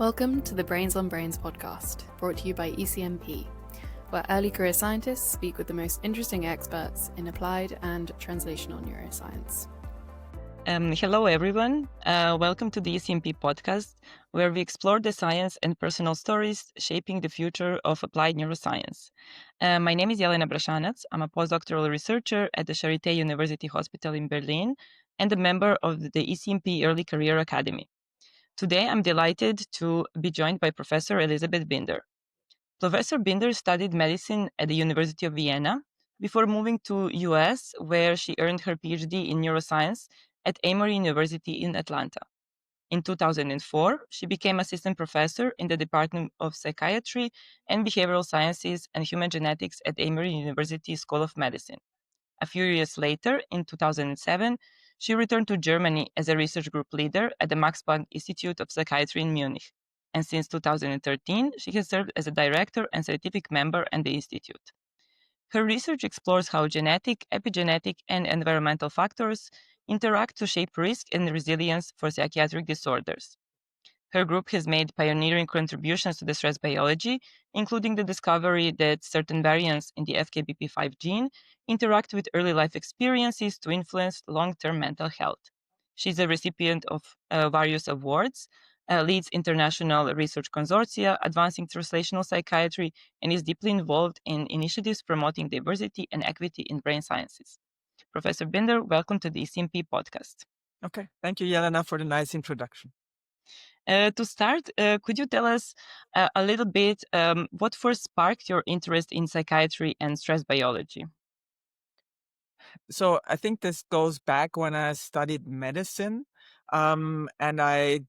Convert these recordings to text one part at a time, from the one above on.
Welcome to the Brains on Brains podcast, brought to you by ECNP, where early career scientists speak with the most interesting experts in applied and translational neuroscience. Hello, everyone. Welcome to the ECNP podcast, where we explore the science and personal stories shaping the future of applied neuroscience. My name is Jelena Brasanac. I'm a postdoctoral researcher at the Charité University Hospital in Berlin and a member of the ECNP Early Career Academy. Today, I'm delighted to be joined by Professor Elisabeth Binder. Professor Binder studied medicine at the University of Vienna before moving to US, where she earned her PhD in neuroscience at Emory University in Atlanta. In 2004, she became assistant professor in the Department of Psychiatry and Behavioral Sciences and Human Genetics at Emory University School of Medicine. A few years later, in 2007, she returned to Germany as a research group leader at the Max Planck Institute of Psychiatry in Munich. And since 2013, she has served as a director and scientific member at the institute. Her research explores how genetic, epigenetic, and environmental factors interact to shape risk and resilience for psychiatric disorders. Her group has made pioneering contributions to the stress biology, including the discovery that certain variants in the FKBP5 gene interact with early life experiences to influence long-term mental health. She's a recipient of various awards, leads international research consortia advancing translational psychiatry, and is deeply involved in initiatives promoting diversity and equity in brain sciences. Professor Binder, welcome to the ECNP podcast. Okay, thank you, Jelena, for the nice introduction. To start, could you tell us a little bit what first sparked your interest in psychiatry and stress biology? So I think this goes back when I studied medicine, and I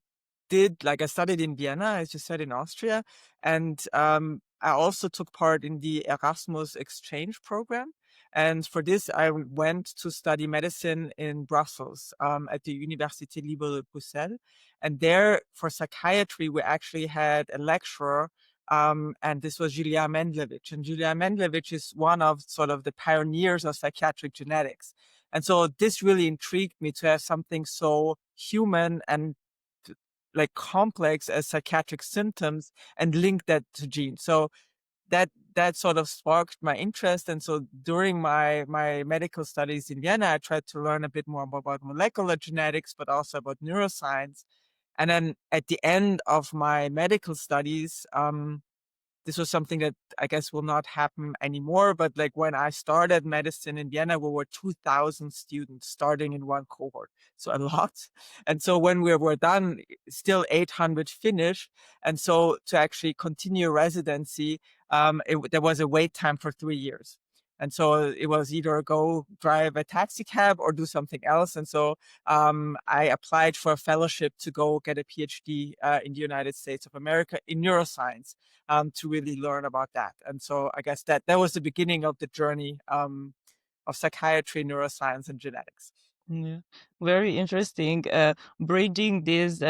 studied in Vienna, as you said, in Austria, and I also took part in the Erasmus exchange program. And for this, I went to study medicine in Brussels, at the Université Libre de Bruxelles. And there, for psychiatry, we actually had a lecturer, and this was Julia Mendlevich. And Julia Mendlevich is one of sort of the pioneers of psychiatric genetics. And so this really intrigued me to have something so human and like complex as psychiatric symptoms and link that to genes. So that sort of sparked my interest. And so during my medical studies in Vienna, I tried to learn a bit more about molecular genetics, but also about neuroscience. And then at the end of my medical studies, this was something that I guess will not happen anymore. But like when I started medicine in Vienna, we were 2,000 students starting in one cohort. So a lot. And so when we were done, still 800 finished. And so to actually continue residency, there was a wait time for 3 years. And so it was either go drive a taxi cab or do something else. And so I applied for a fellowship to go get a PhD in the United States of America in neuroscience to really learn about that. And so I guess that was the beginning of the journey of psychiatry, neuroscience, and genetics. Yeah. Very interesting, bridging these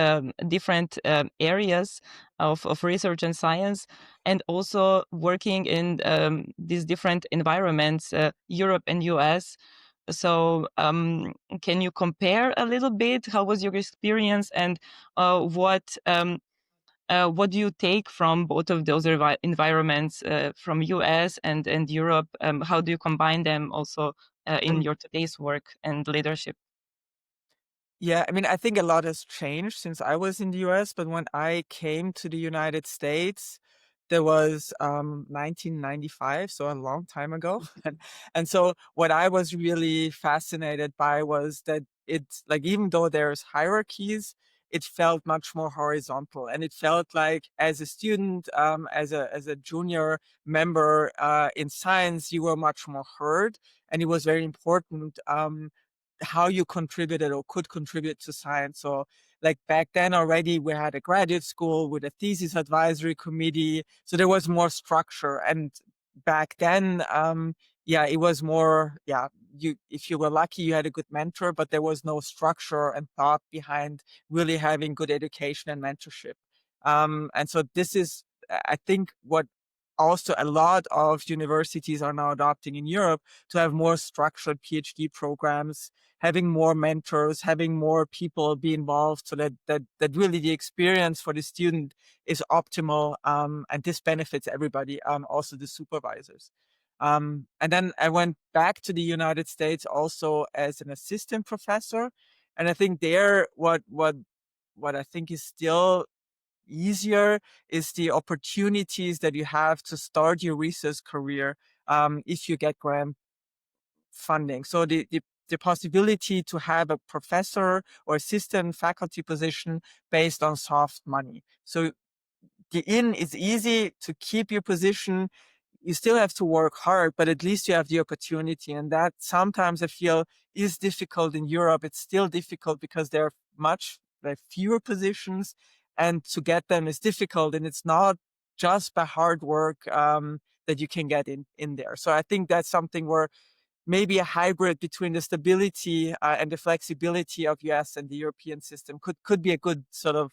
different areas of research and science, and also working in these different environments, Europe and US. So can you compare a little bit? How was your experience, and what do you take from both of those environments, from US and Europe? How do you combine them also in your today's work and leadership? Yeah, I mean, I think a lot has changed since I was in the US, but when I came to the United States, there was 1995, so a long time ago. And so what I was really fascinated by was that it's like, even though there's hierarchies, it felt much more horizontal. And it felt like as a student, as a junior member in science, you were much more heard. And it was very important how you contributed or could contribute to science. So like back then already we had a graduate school with a thesis advisory committee. So there was more structure. And back then, it was more, if you were lucky, you had a good mentor, but there was no structure and thought behind really having good education and mentorship. And so this is, I think, what also a lot of universities are now adopting in Europe to have more structured PhD programs, having more mentors, having more people be involved, so that really the experience for the student is optimal, and this benefits everybody, also the supervisors. And then I went back to the United States also as an assistant professor, and I think there what I think is still easier is the opportunities that you have to start your research career, if you get grant funding. So the possibility to have a professor or assistant faculty position based on soft money. So the in is easy to keep your position. You still have to work hard, but at least you have the opportunity. And that sometimes I feel is difficult in Europe. It's still difficult because there are much fewer positions, and to get them is difficult. And it's not just by hard work, that you can get in there. So I think that's something where maybe a hybrid between the stability, and the flexibility of US and the European system could be a good sort of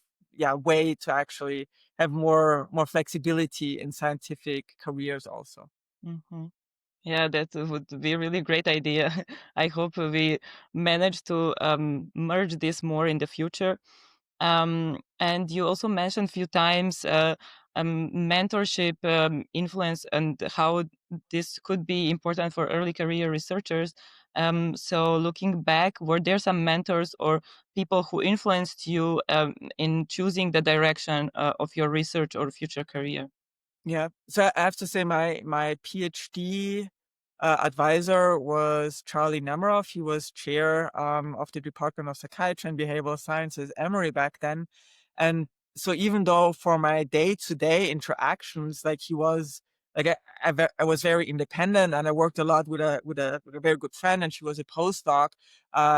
way to actually have more flexibility in scientific careers also. Hmm. Yeah, that would be a really great idea. I hope we manage to merge this more in the future. And you also mentioned a few times mentorship, influence, and how this could be important for early career researchers. So looking back, were there some mentors or people who influenced you in choosing the direction of your research or future career? Yeah. So I have to say my PhD advisor was Charlie Nemiroff. He was chair, of the Department of Psychiatry and Behavioral Sciences, Emory back then. And so even though for my day-to-day interactions, like he was like I was very independent, and I worked a lot with a very good friend, and she was a postdoc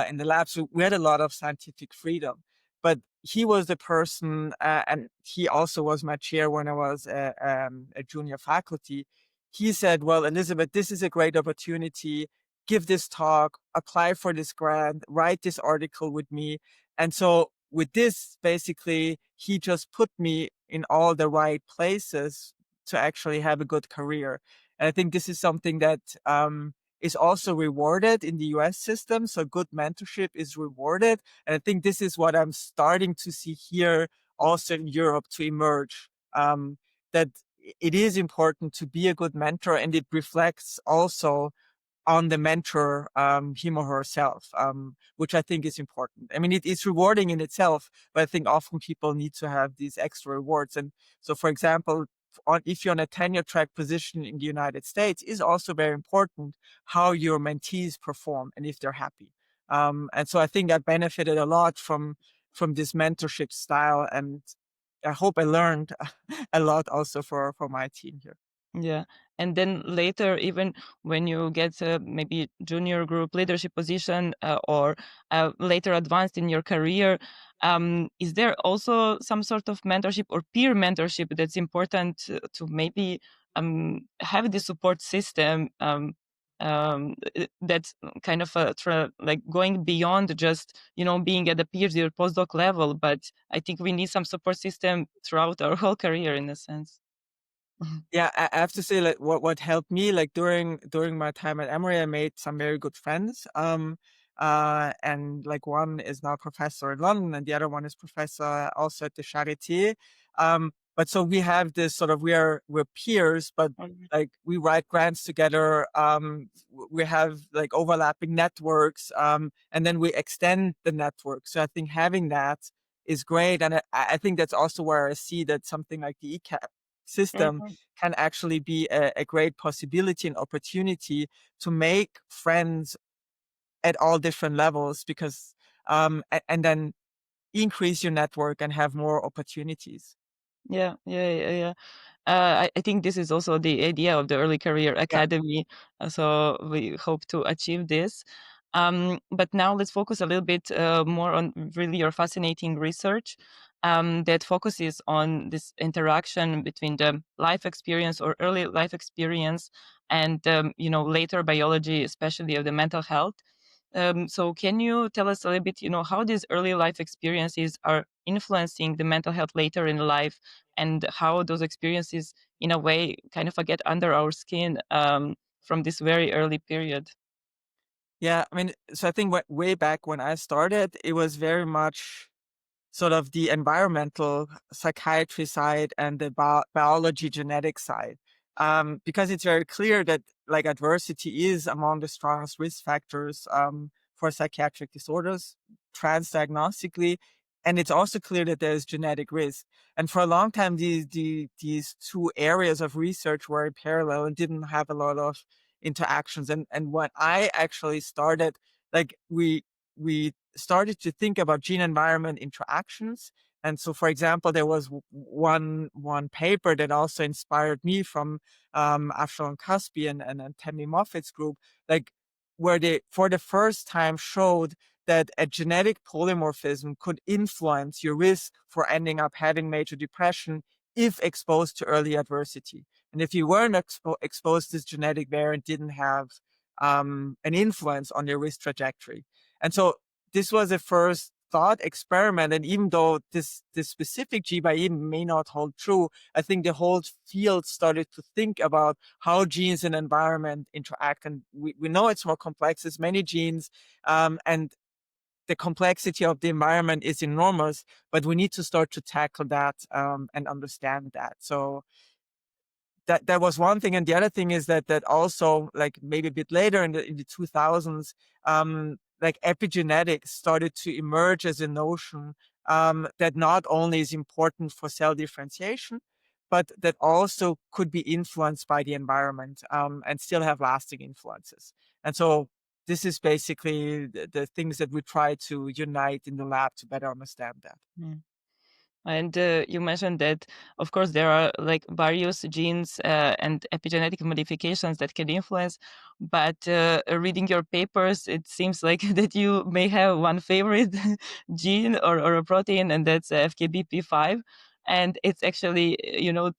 in the lab. So we had a lot of scientific freedom. But he was the person, and he also was my chair when I was a junior faculty. He said, "Well, Elisabeth, this is a great opportunity. Give this talk, apply for this grant, write this article with me." And so with this, basically, he just put me in all the right places to actually have a good career. And I think this is something that is also rewarded in the US system. So good mentorship is rewarded. And I think this is what I'm starting to see here also in Europe to emerge. That it is important to be a good mentor, and it reflects also on the mentor, him or herself, which I think is important. I mean, it's rewarding in itself, but I think often people need to have these extra rewards. And so, for example, if you're on a tenure track position in the United States, is also very important how your mentees perform and if they're happy. And so I think I benefited a lot from this mentorship style, and I hope I learned a lot also for my team here. Yeah. And then later, even when you get maybe junior group leadership position or later advanced in your career, is there also some sort of mentorship or peer mentorship that's important to maybe have the support system that's kind of like going beyond just, being at the PhD or postdoc level, but I think we need some support system throughout our whole career in a sense. Yeah, I have to say, like, what helped me, like, during my time at Emory, I made some very good friends. And like one is now professor in London, and the other one is professor also at the Charité. But so we have this sort of we're peers, but like we write grants together. We have like overlapping networks, and then we extend the network. So I think having that is great, and I think that's also where I see that something like the ECAP system Mhm. can actually be a great possibility and opportunity to make friends at all different levels, because and then increase your network and have more opportunities. Yeah, yeah, yeah, yeah. I think this is also the idea of the Early Career Yeah. Academy. So we hope to achieve this. But now let's focus a little bit more on really your fascinating research that focuses on this interaction between the life experience or early life experience and later biology, especially of the mental health. So can you tell us a little bit, how these early life experiences are influencing the mental health later in life, and how those experiences, in a way, kind of get under our skin from this very early period. Yeah, I mean, so I think way back when I started, it was very much sort of the environmental psychiatry side and the biology genetic side. Because it's very clear that like adversity is among the strongest risk factors for psychiatric disorders, transdiagnostically. And it's also clear that there's genetic risk. And for a long time, these two areas of research were in parallel and didn't have a lot of interactions. And when I actually started, like we started to think about gene environment interactions. And so, for example, there was one paper that also inspired me from Afshalom Caspi and Tammy Moffitt's group, like where they, for the first time, showed that a genetic polymorphism could influence your risk for ending up having major depression if exposed to early adversity. And if you weren't exposed, this genetic variant didn't have an influence on your risk trajectory. And so this was a first thought experiment. And even though this specific GBIE may not hold true, I think the whole field started to think about how genes and environment interact. And we know it's more complex. There's many genes, and the complexity of the environment is enormous, but we need to start to tackle that and understand that. So that was one thing. And the other thing is that also, like maybe a bit later in the 2000s, like epigenetics started to emerge as a notion that not only is important for cell differentiation, but that also could be influenced by the environment and still have lasting influences. And so this is basically the things that we try to unite in the lab to better understand that. And you mentioned that, of course, there are like various genes and epigenetic modifications that can influence. But reading your papers, it seems like that you may have one favorite gene or a protein, and that's FKBP5. And it's actually,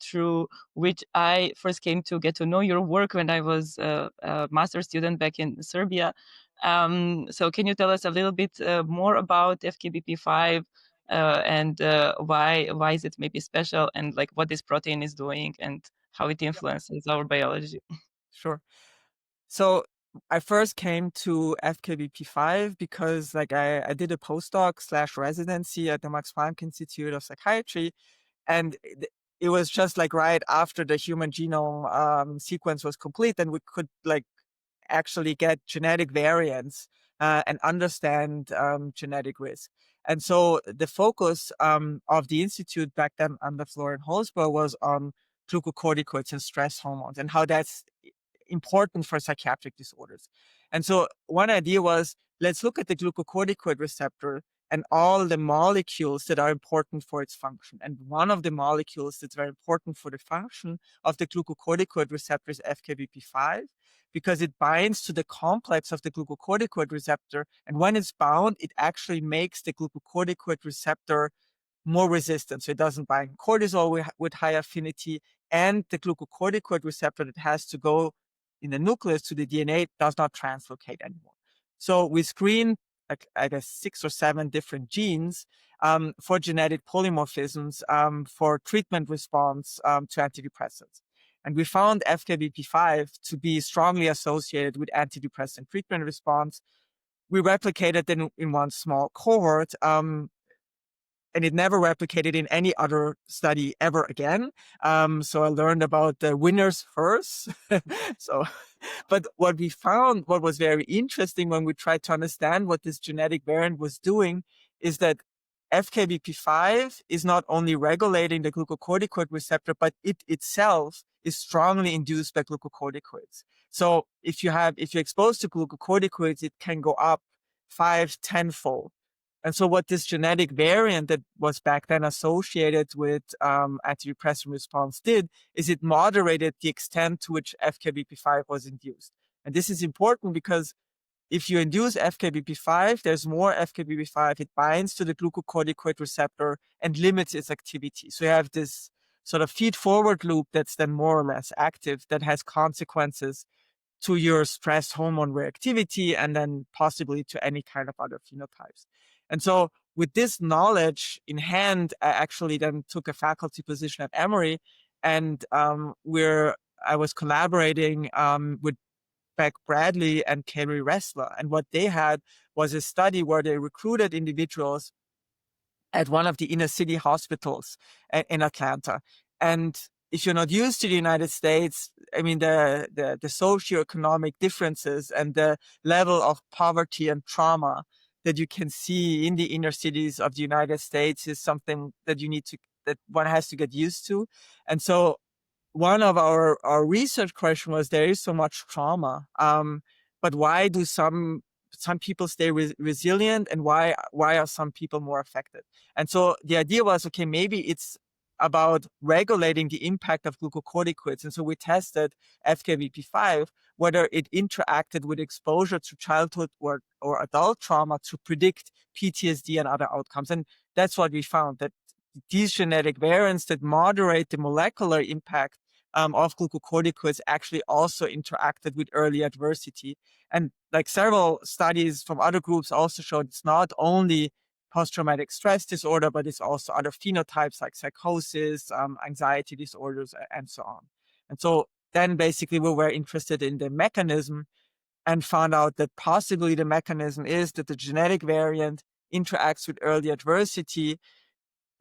through which I first came to get to know your work when I was a master's student back in Serbia. So can you tell us a little bit more about FKBP5? And why is it maybe special, and like what this protein is doing and how it influences our biology? Sure. So I first came to FKBP5 because like I did a postdoc / residency at the Max Planck Institute of Psychiatry. And it was just like right after the human genome sequence was complete, and we could like actually get genetic variants and understand genetic risk. And so the focus of the institute back then under Florian Holzbauer was on glucocorticoids and stress hormones and how that's important for psychiatric disorders. And so one idea was, let's look at the glucocorticoid receptor and all the molecules that are important for its function. And one of the molecules that's very important for the function of the glucocorticoid receptor is FKBP5, because it binds to the complex of the glucocorticoid receptor. And when it's bound, it actually makes the glucocorticoid receptor more resistant. So it doesn't bind cortisol with high affinity, and the glucocorticoid receptor that has to go in the nucleus to the DNA does not translocate anymore. So we screen, I guess, 6 or 7 different genes for genetic polymorphisms for treatment response to antidepressants. And we found FKBP5 to be strongly associated with antidepressant treatment response. We replicated it in one small cohort, and it never replicated in any other study ever again. So I learned about the winners first. But what we found, what was very interesting when we tried to understand what this genetic variant was doing, is that FKBP5 is not only regulating the glucocorticoid receptor, but it itself is strongly induced by glucocorticoids. So if you're exposed to glucocorticoids, it can go up 5-10-fold. And so what this genetic variant that was back then associated with antidepressant response did is it moderated the extent to which FKBP5 was induced. And this is important because if you induce FKBP5, there's more FKBP5, it binds to the glucocorticoid receptor and limits its activity. So you have this sort of feed-forward loop that's then more or less active that has consequences to your stress hormone reactivity and then possibly to any kind of other phenotypes. And so with this knowledge in hand, I actually then took a faculty position at Emory, and I was collaborating with Beck Bradley and Kerry Ressler. And what they had was a study where they recruited individuals at one of the inner city hospitals in Atlanta. And if you're not used to the United States, I mean, the socioeconomic differences and the level of poverty and trauma that you can see in the inner cities of the United States is something that that one has to get used to. And so one of our research question was, there is so much trauma, but why do some people stay resilient, and why are some people more affected? And so the idea was, okay, maybe it's about regulating the impact of glucocorticoids. And so we tested FKBP5, whether it interacted with exposure to childhood or adult trauma to predict PTSD and other outcomes. And that's what we found, that these genetic variants that moderate the molecular impact of glucocorticoids actually also interacted with early adversity. And like several studies from other groups also showed, it's not only post-traumatic stress disorder, but it's also other phenotypes like psychosis, anxiety disorders, and so on. And so then basically we were interested in the mechanism and found out that possibly the mechanism is that the genetic variant interacts with early adversity,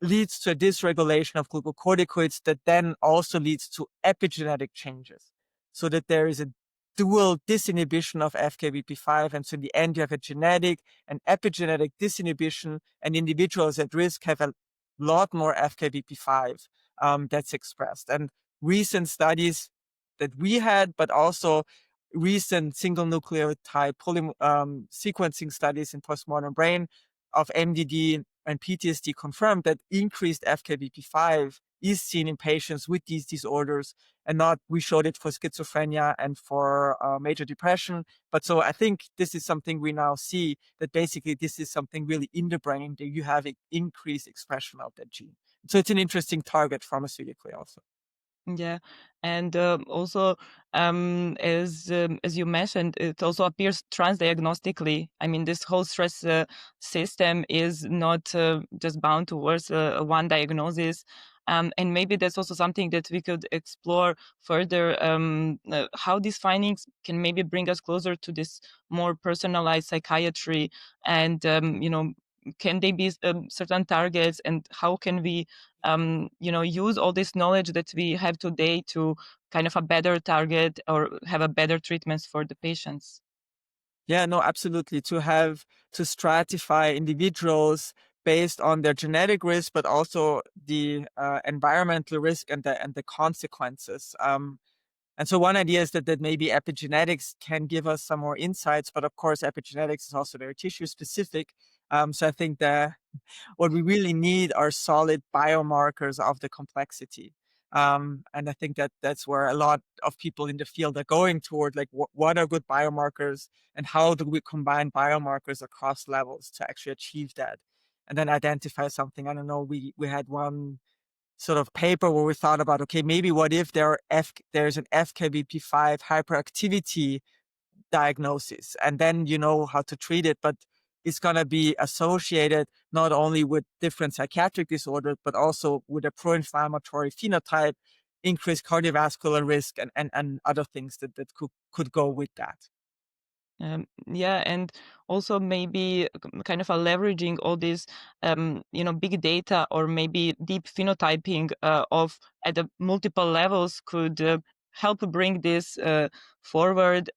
leads to a dysregulation of glucocorticoids that then also leads to epigenetic changes, so that there is a dual disinhibition of FKBP5. And so in the end, you have a genetic and epigenetic disinhibition, and individuals at risk have a lot more FKBP5 that's expressed. And recent studies that we had, but also recent single nucleotide sequencing studies in postmodern brain of MDD and PTSD confirmed that increased FKBP5 is seen in patients with these disorders, and not, we showed it for schizophrenia and for major depression. But so I think this is something we now see, that basically this is something really in the brain, that you have an increased expression of that gene. So it's an interesting target pharmaceutically also. Yeah, and also as you mentioned, it also appears transdiagnostically. I mean, this whole stress system is not just bound towards one diagnosis. And maybe that's also something that we could explore further, how these findings can maybe bring us closer to this more personalized psychiatry, and can they be certain targets, and how can we use all this knowledge that we have today to kind of a better target or have a better treatments for the patients? Yeah, no, absolutely. To stratify individuals based on their genetic risk, but also the environmental risk and the consequences. And so one idea is that maybe epigenetics can give us some more insights, but of course epigenetics is also very tissue specific. So I think that what we really need are solid biomarkers of the complexity. And I think that's where a lot of people in the field are going toward, like what are good biomarkers, and how do we combine biomarkers across levels to actually achieve that, and then identify something. I don't know, we had one sort of paper where we thought about, okay, maybe what if there's an FKBP5 hyperactivity diagnosis, and then you know how to treat it, but it's going to be associated not only with different psychiatric disorders, but also with a pro-inflammatory phenotype, increased cardiovascular risk, and other things that could go with that. Yeah, and also maybe kind of a leveraging all these, big data, or maybe deep phenotyping of at the multiple levels could help bring this forward.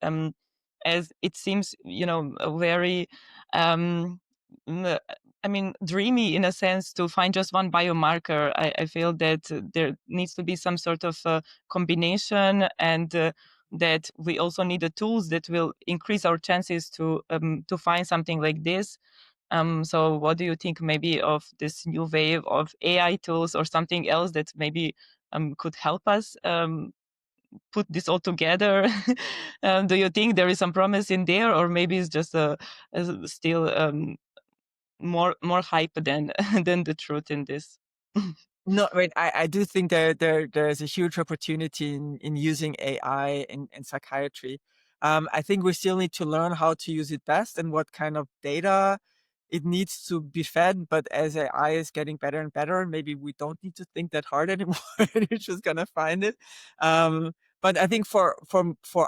As it seems, very, dreamy in a sense to find just one biomarker. I feel that there needs to be some sort of combination, and that we also need the tools that will increase our chances to find something like this. So what do you think maybe of this new wave of AI tools or something else that maybe could help us put this all together? Do you think there is some promise in there, or maybe it's just still more hype than than the truth in this? No, I mean, I do think there is a huge opportunity in using AI in psychiatry. I think we still need to learn how to use it best and what kind of data it needs to be fed, but as AI is getting better and better, maybe we don't need to think that hard anymore. You're just gonna find it. But I think for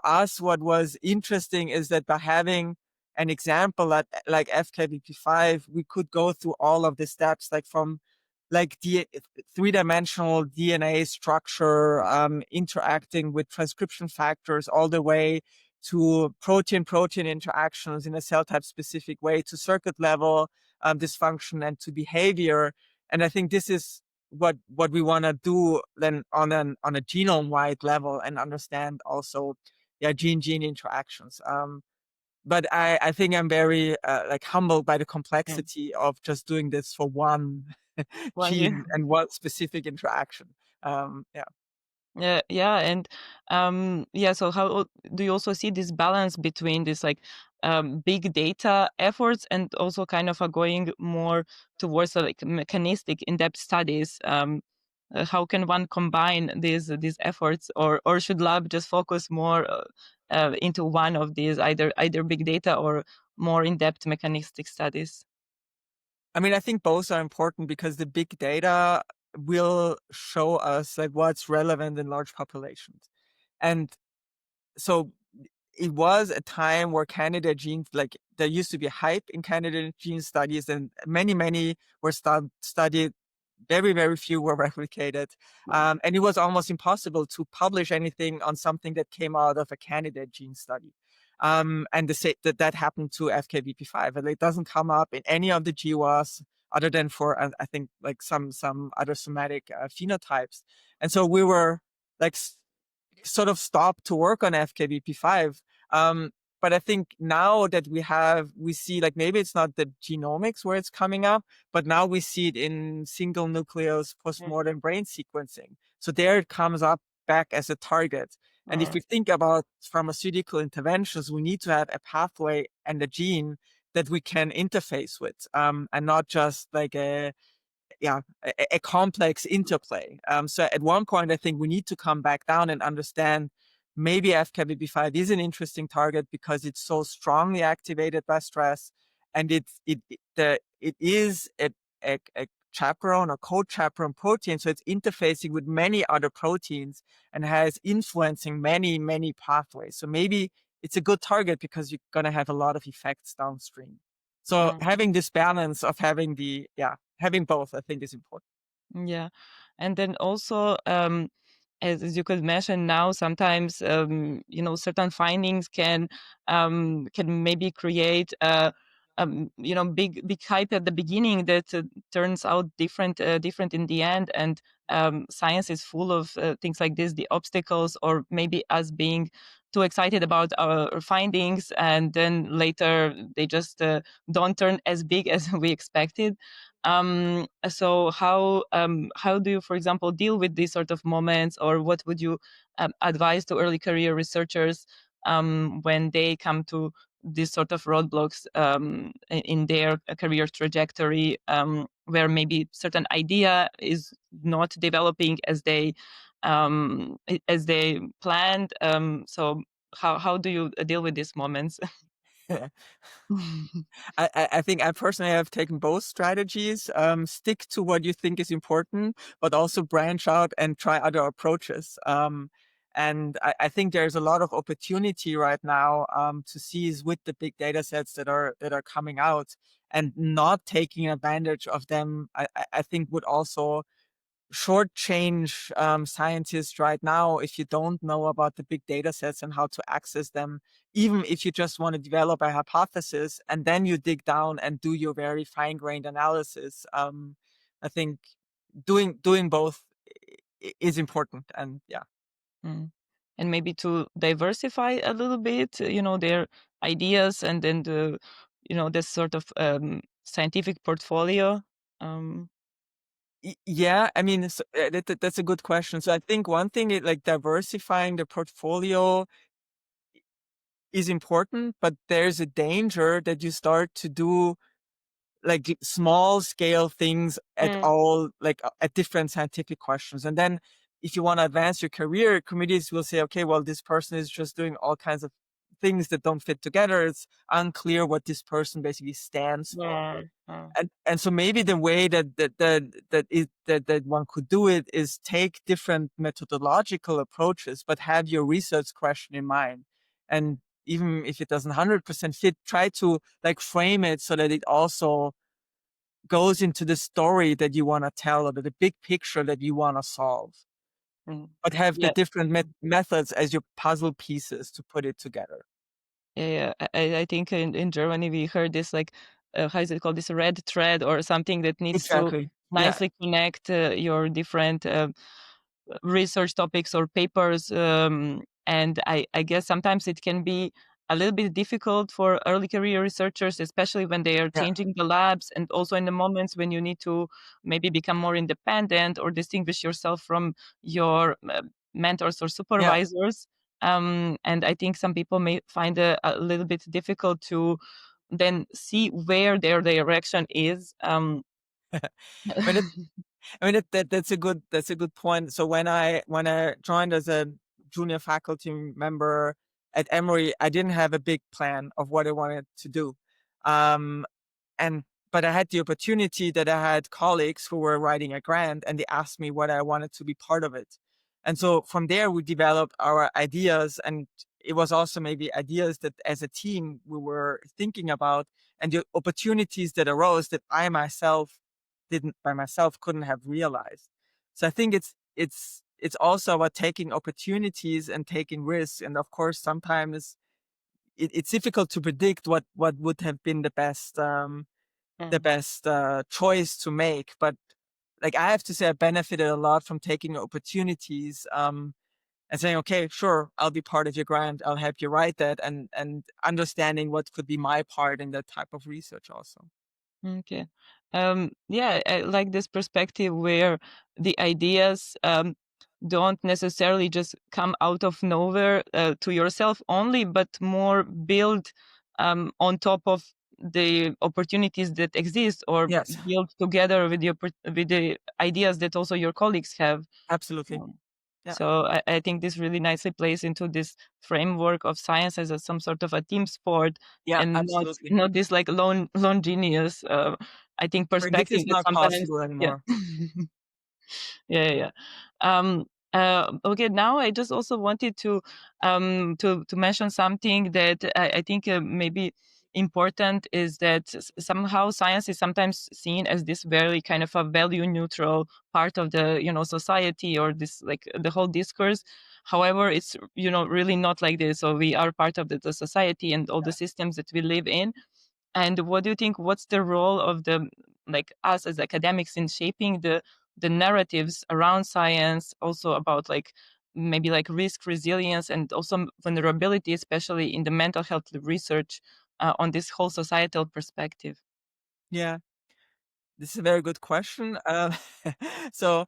us, what was interesting is that by having an example like FKBP5, we could go through all of the steps, like from like three-dimensional DNA structure, interacting with transcription factors, all the way to protein-protein interactions in a cell type specific way, to circuit level dysfunction, and to behavior. And I think this is what we want to do then on a genome-wide level, and understand also gene interactions. But I think I'm very like humbled by the Yeah. complexity of just doing this for one Well, yeah. gene and one specific interaction. Yeah. Yeah, and yeah, so how do you also see this balance between this like big data efforts and also kind of going more towards like mechanistic in-depth studies? How can one combine these efforts, or should lab just focus more into one of these, either big data or more in-depth mechanistic studies? I mean, I think both are important, because the big data will show us like what's relevant in large populations. And so it was a time where candidate genes, like there used to be hype in candidate gene studies, and many were studied. Very, very few were replicated. And it was almost impossible to publish anything on something that came out of a candidate gene study. And that happened to FKBP5, and it doesn't come up in any of the GWAS, other than for, I think, like some other somatic phenotypes. And so we were like sort of stopped to work on FKBP5. But I think now that we see, like, maybe it's not the genomics where it's coming up, but now we see it in single nucleus postmortem brain sequencing. So there it comes up back as a target. And if we think about pharmaceutical interventions, we need to have a pathway and a gene that we can interface with, and not just like a complex interplay. So at one point, I think we need to come back down and understand maybe FKBP5 is an interesting target because it's so strongly activated by stress, and it is a chaperone or co-chaperone protein, so it's interfacing with many other proteins and has influencing many pathways. So maybe it's a good target because you're going to have a lot of effects downstream. So having this balance of having having both, I think, is important. Yeah. And then also, as you could mention now, sometimes, certain findings can maybe create, big hype at the beginning that turns out different in the end. And science is full of things like this, the obstacles, or maybe us being too excited about our findings, and then later they just don't turn as big as we expected. So how do you, for example, deal with these sort of moments, or what would you advise to early career researchers when they come to these sort of roadblocks in their career trajectory, where maybe certain idea is not developing as they planned? So how do you deal with these moments? I think I personally have taken both strategies. Stick to what you think is important, but also branch out and try other approaches. And I think there's a lot of opportunity right now to seize with the big data sets that are coming out, and not taking advantage of them, I think would also shortchange scientists right now if you don't know about the big data sets and how to access them, even if you just want to develop a hypothesis and then you dig down and do your very fine-grained analysis. I think doing both is important. And yeah. Mm. And maybe to diversify a little bit, their ideas, and then this sort of scientific portfolio. Um, Yeah, I mean, that's a good question. So I think one thing is, like, diversifying the portfolio is important, but there's a danger that you start to do like small scale things at all, like at different scientific questions. And then if you want to advance your career, committees will say, okay, well, this person is just doing all kinds of things that don't fit together. It's unclear what this person basically stands for. Yeah. Yeah. And so maybe the way that one could do it is take different methodological approaches, but have your research question in mind. And even if it doesn't 100% fit, try to like frame it so that it also goes into the story that you want to tell, or the big picture that you want to solve. Mm. But have the Yeah. different methods as your puzzle pieces to put it together. Yeah, I think in Germany we heard this like how is it called, this red thread or something that needs to Exactly. Yeah. nicely connect your different research topics or papers, and I guess sometimes it can be a little bit difficult for early career researchers, especially when they are Yeah. changing the labs, and also in the moments when you need to maybe become more independent or distinguish yourself from your mentors or Yeah. supervisors. And I think some people may find it a little bit difficult to then see where their direction is. I mean, that's a good point. So when I joined as a junior faculty member at Emory, I didn't have a big plan of what I wanted to do. Um, and but I had the opportunity that I had colleagues who were writing a grant, and they asked me what I wanted to be part of it. And so from there we developed our ideas, and it was also maybe ideas that as a team we were thinking about, and the opportunities that arose that I myself didn't by myself couldn't have realized. So I think it's also about taking opportunities and taking risks. And of course sometimes it's difficult to predict what would have been the Mm. best choice to make. But like I have to say, I benefited a lot from taking opportunities, and saying, okay, sure, I'll be part of your grant. I'll help you write that, and understanding what could be my part in that type of research also. Okay. Yeah, I like this perspective where the ideas don't necessarily just come out of nowhere to yourself only, but more build on top of the opportunities that exist, or Yes, build together with with the ideas that also your colleagues have. absolutely. Um, Yeah, So I think this really nicely plays into this framework of science as some sort of a team sport, yeah, and absolutely. not this like lone genius. I think I mean, this perspective is that not sometimes, possible yeah. anymore. Yeah, yeah, yeah. Okay, now I just also wanted to mention something that I think maybe important is that somehow science is sometimes seen as this very kind of a value neutral part of the society, or this like the whole discourse. However, it's really not like this. So we are part of the society and all the systems that we live in. And what do you think? What's the role of the like us as academics in shaping the narratives around science, also about like maybe like risk resilience and also vulnerability, especially in the mental health research, on this whole societal perspective? Yeah, this is a very good question. So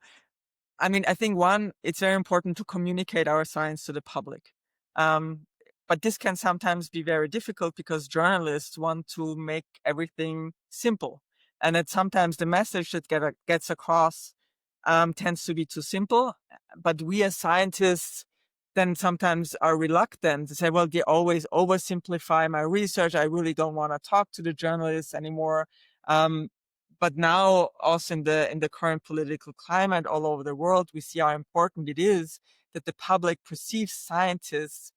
I mean, I think one, it's very important to communicate our science to the public. Um, but this can sometimes be very difficult because journalists want to make everything simple. And that sometimes the message that gets across tends to be too simple. But we as scientists then sometimes are reluctant to say, well, they always oversimplify my research. I really don't want to talk to the journalists anymore. Um, but now also in the current political climate all over the world, we see how important it is that the public perceives scientists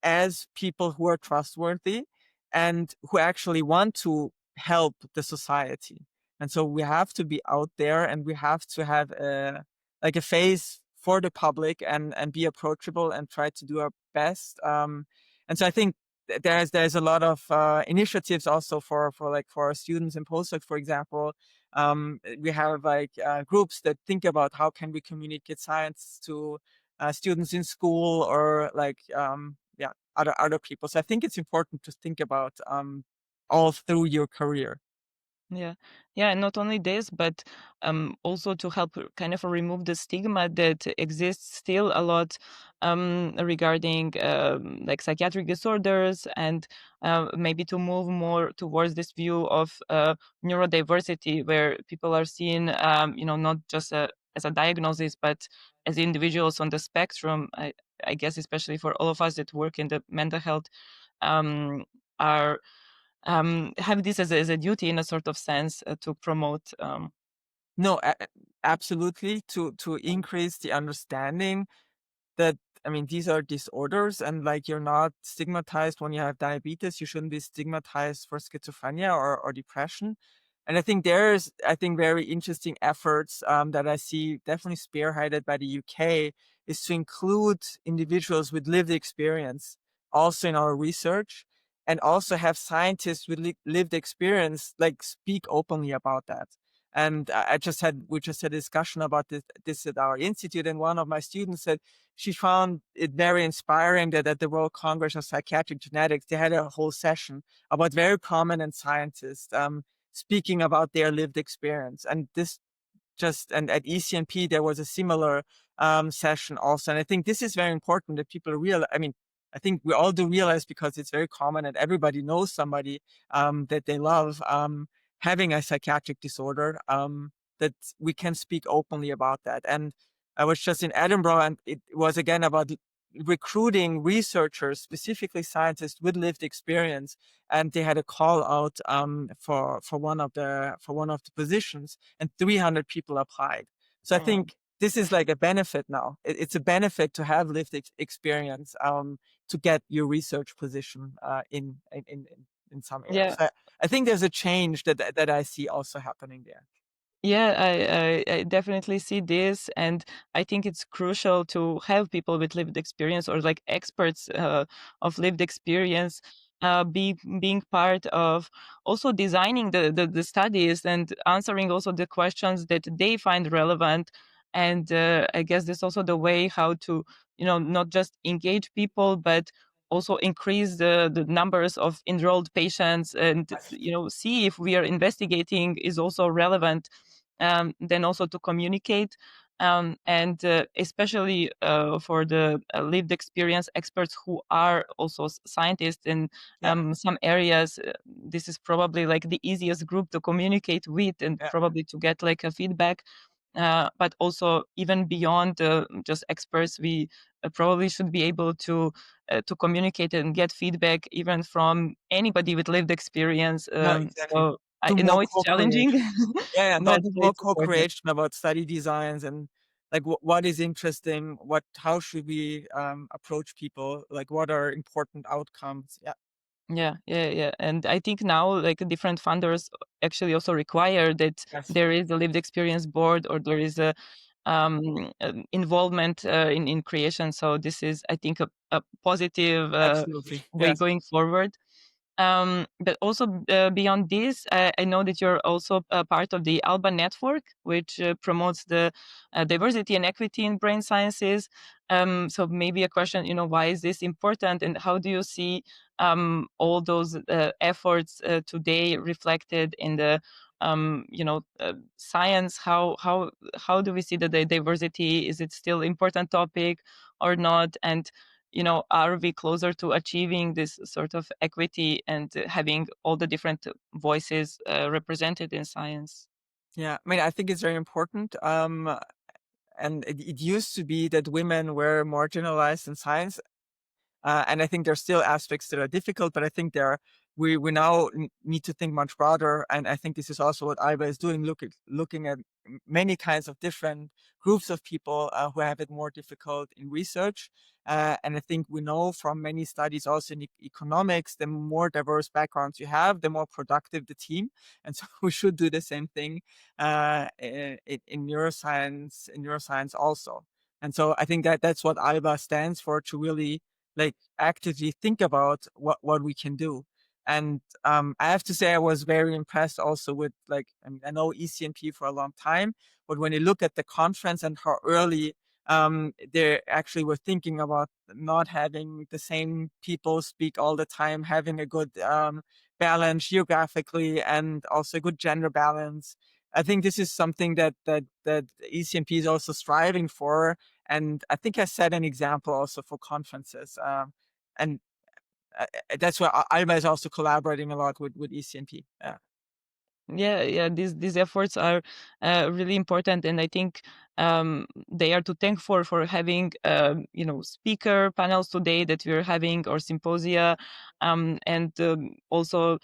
as people who are trustworthy and who actually want to help the society. And so we have to be out there, and we have to have a face for the public, and be approachable and try to do our best. And so I think there's a lot of initiatives also for our students and postdocs, for example. We have groups that think about how can we communicate science to students in school, or yeah, other people. So I think it's important to think about all through your career. Yeah, yeah, and not only this, but also to help kind of remove the stigma that exists still a lot regarding like psychiatric disorders, and maybe to move more towards this view of neurodiversity, where people are seen, not just as a diagnosis, but as individuals on the spectrum. I guess especially for all of us that work in the mental health are have this as a duty in a sort of sense to promote. No, absolutely, to increase the understanding that, I mean, these are disorders, and like, you're not stigmatized when you have diabetes. You shouldn't be stigmatized for schizophrenia or depression. And I think there's, I think, very interesting efforts that I see definitely spearheaded by the UK, is to include individuals with lived experience also in our research, and also have scientists with lived experience like speak openly about that. And we just had a discussion about this at our institute, and one of my students said she found it very inspiring that at the World Congress of Psychiatric Genetics, they had a whole session about very prominent scientists speaking about their lived experience. And and at ECNP, there was a similar session also. And I think this is very important that people realize. I mean, I think we all do realize, because it's very common and everybody knows somebody that they love having a psychiatric disorder, that we can speak openly about that. And I was just in Edinburgh, and it was again about recruiting researchers, specifically scientists with lived experience, and they had a call out for one of the positions, and 300 people applied. So I think this is like a benefit now. It's a benefit to have lived experience to get your research position in some areas. Yeah. So I think there's a change that I see also happening there. Yeah, I definitely see this, and I think it's crucial to have people with lived experience, or like experts of lived experience, being part of also designing the studies and answering also the questions that they find relevant. And I guess this also the way how to, not just engage people, but also increase the numbers of enrolled patients, and see if we are investigating is also relevant, then also to communicate, and especially for the lived experience experts who are also scientists in Yeah, some areas. This is probably like the easiest group to communicate with, and yeah. probably to get like a feedback. But also, even beyond just experts, we probably should be able to communicate and get feedback even from anybody with lived experience. No, exactly. So I Do more know it's challenging, co-creation. Yeah, yeah. No, but do more it's important. co-creation about study designs, and like what is interesting, how should we approach people, like what are important outcomes. Yeah. Yeah, yeah, yeah. And I think now, like, different funders actually also require that Yes. there is a lived experience board, or there is a involvement in creation. So this is, I think, a positive Absolutely. way Yes. going forward. But also beyond this, I know that you're also a part of the ALBA network, which promotes the diversity and equity in brain sciences. So maybe a question, why is this important, and how do you see all those efforts today reflected in the science? How do we see the diversity? Is it still important topic or not? And are we closer to achieving this sort of equity and having all the different voices represented in science? Yeah. I mean, I think it's very important. And it used to be that women were marginalized in science. And I think there's still aspects that are difficult, but I think we now need to think much broader. And I think this is also what ALBA is doing, looking at many kinds of different groups of people who have it more difficult in research. And I think we know from many studies also in economics, the more diverse backgrounds you have, the more productive the team. And so we should do the same thing in neuroscience also. And so I think that's what ALBA stands for, to really like actively think about what we can do. And I have to say, I was very impressed also with, like, I mean, I know ECNP for a long time, but when you look at the conference and how early they actually were thinking about not having the same people speak all the time, having a good balance geographically, and also a good gender balance. I think this is something that ECNP is also striving for, and I think I set an example also for conferences. And that's where ALBA is also collaborating a lot with ECNP. Yeah. Yeah. These efforts are really important, and I think they are to thank for having speaker panels today that we're having, or symposia, and also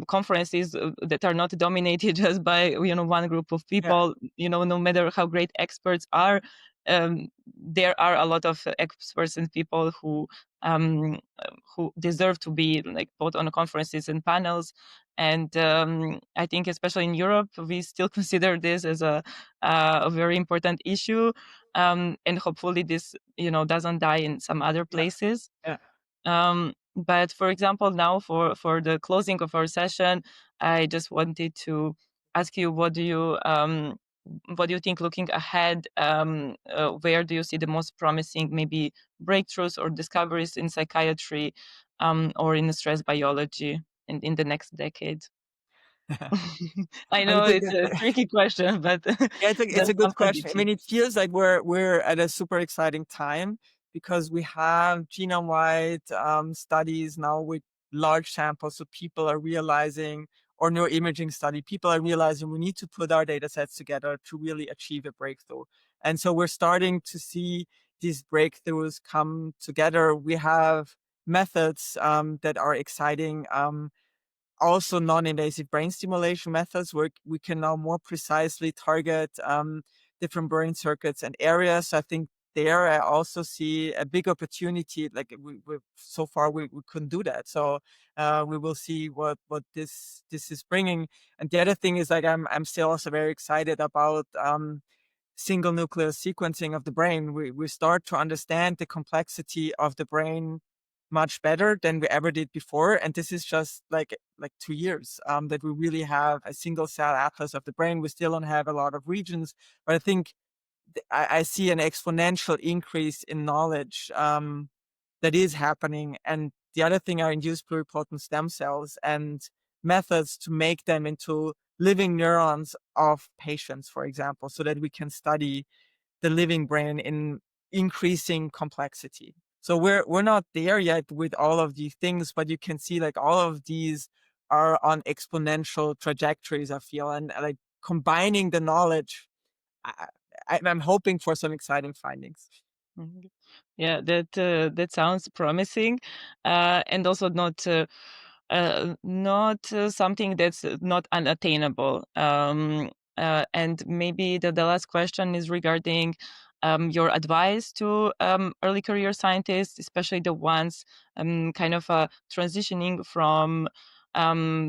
conferences that are not dominated just by one group of Yeah, people. No matter how great experts are, there are a lot of experts and people who deserve to be like both on conferences and panels. And I think especially in Europe, we still consider this as a very important issue. And hopefully this, doesn't die in some other yeah, places. yeah. But for example, now for the closing of our session, I just wanted to ask you, what do you think looking ahead? Where do you see the most promising maybe breakthroughs or discoveries in psychiatry, or in stress biology in the next decade? I I know think it's a tricky question, but yeah, it's a just good answer question. I briefly. mean, it feels like we're at a super exciting time because we have genome-wide studies now with large samples. So people are realizing, or neuroimaging study, people are realizing we need to put our data sets together to really achieve a breakthrough. And so we're starting to see these breakthroughs come together. We have methods that are exciting. Also non-invasive brain stimulation methods where we can now more precisely target different brain circuits and areas. I think there I also see a big opportunity. Like so far we couldn't do that. So we will see what this is bringing. And the other thing is like I'm still also very excited about single nucleus sequencing of the brain. We start to understand the complexity of the brain much better than we ever did before. And this is just like 2 years that we really have a single cell atlas of the brain. We still don't have a lot of regions, but I think I see an exponential increase in knowledge that is happening. And the other thing are induced pluripotent stem cells and methods to make them into living neurons of patients, for example, so that we can study the living brain in increasing complexity. So we're not there yet with all of these things, but you can see like all of these are on exponential trajectories, I feel, and like combining the knowledge, I, I'm hoping for some exciting findings. Mhm. Yeah, that sounds promising, and also not something that's not unattainable. And maybe the last question is regarding your advice to early career scientists, especially the ones kind of transitioning from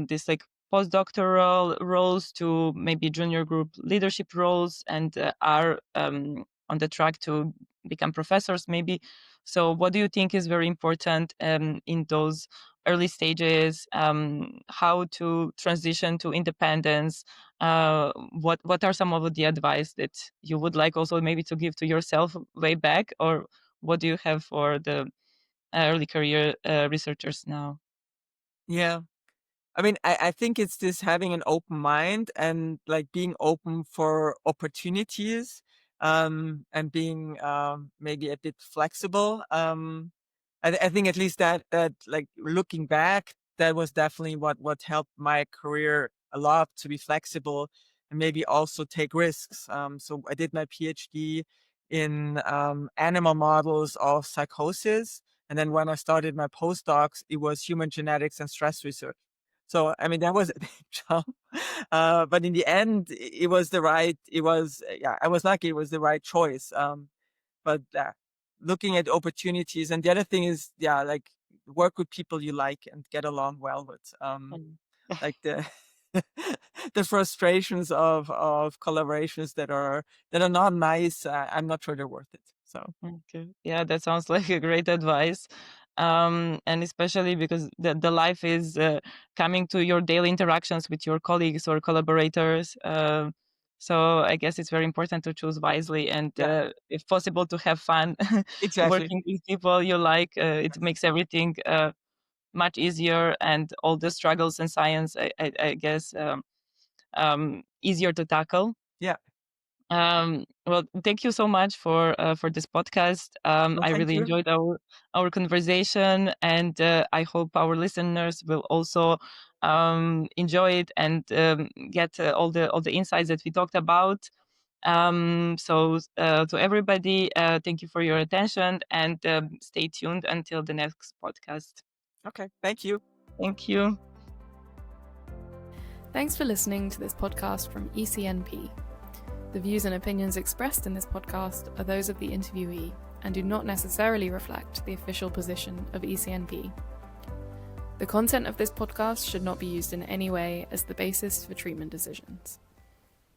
this like postdoctoral roles to maybe junior group leadership roles, and are on the track to become professors maybe. So what do you think is very important in those early stages, how to transition to independence? What are some of the advice that you would like also maybe to give to yourself way back, or what do you have for the early career researchers now? Yeah. I mean, I think it's this having an open mind and like being open for opportunities, and being maybe a bit flexible. I think at least that like looking back, that was definitely what helped my career a lot, to be flexible and maybe also take risks. So I did my PhD in animal models of psychosis. And then when I started my postdocs, it was human genetics and stress research. So, I mean, that was a big jump. But in the end, yeah, I was lucky. It was the right choice. But looking at opportunities. And the other thing is, yeah, like work with people you like and get along well with. Mm. Like the, the frustrations of collaborations that are not nice. I'm not sure they're worth it. So, Okay. Yeah, that sounds like a great advice. And especially because the life is coming to your daily interactions with your colleagues or collaborators. So I guess it's very important to choose wisely, and yeah, if possible, to have fun exactly. working with people you like. It makes everything much easier, and all the struggles in science, I guess, easier to tackle. Yeah. Well, thank you so much for this podcast. Well, I thank really you. enjoyed our conversation, and I hope our listeners will also enjoy it and get all the insights that we talked about. So to everybody, thank you for your attention, and stay tuned until the next podcast. Okay, thank you. Thank you. Thanks for listening to this podcast from ECNP. The views and opinions expressed in this podcast are those of the interviewee and do not necessarily reflect the official position of ECNP. The content of this podcast should not be used in any way as the basis for treatment decisions.